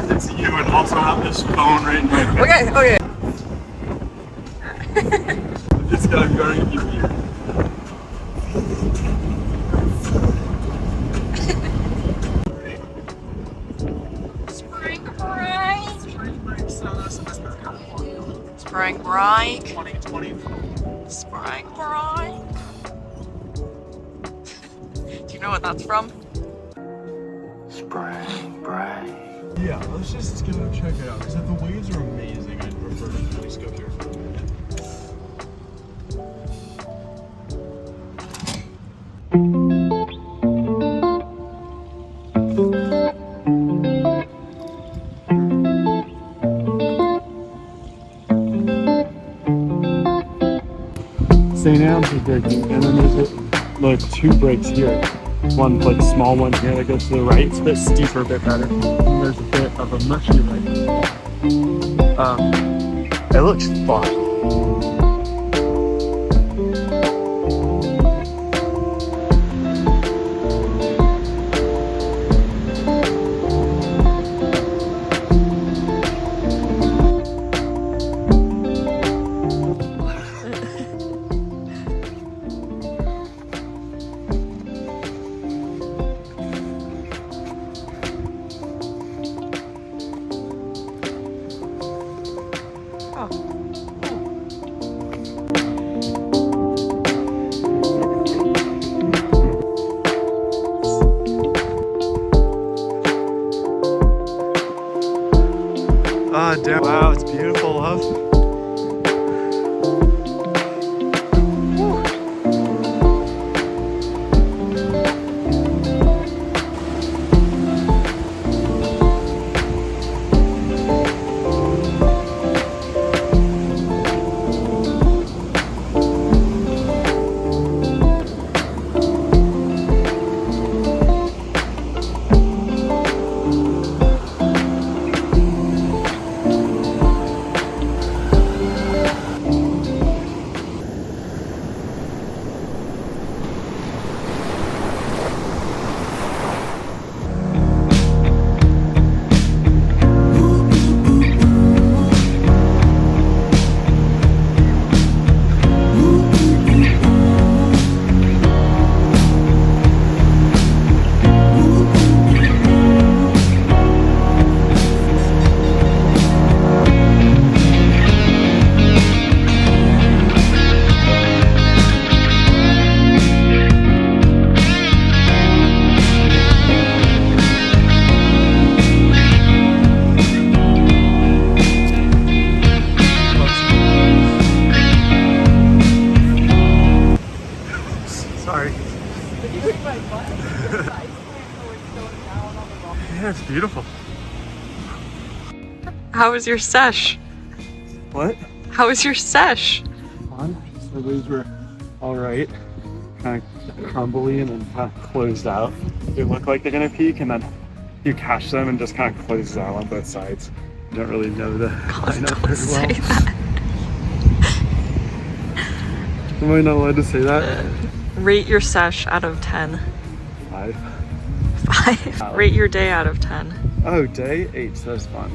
It's you and also have this phone right now. Okay, okay. Just gotta go and give you. Spring break. Spring break. 2020. Spring break. Do you know what that's from? Spring break. Yeah, let's just go check it out. Because if the waves are amazing, I'd prefer to at least go here for a minute. St. Anne's is breaking, and then there's like two breaks here. One like small one here that goes to the right. It's a bit steeper, a bit better. And there's a bit of a mushy right. It looks fun. Oh, damn. Wow, it's beautiful, love. Sorry. Yeah, it's beautiful. How was your sesh? What? How was your sesh? Fun. The waves were alright. Kind of crumbly and then kind of closed out. They look like they're gonna peak and then you catch them and just kind of closes out on both sides. You don't really know the lineup very well. Am I not allowed to say that? Rate your sesh out of 10. 5. 5. Rate your day out of 10. Oh, day 8. So that's fun.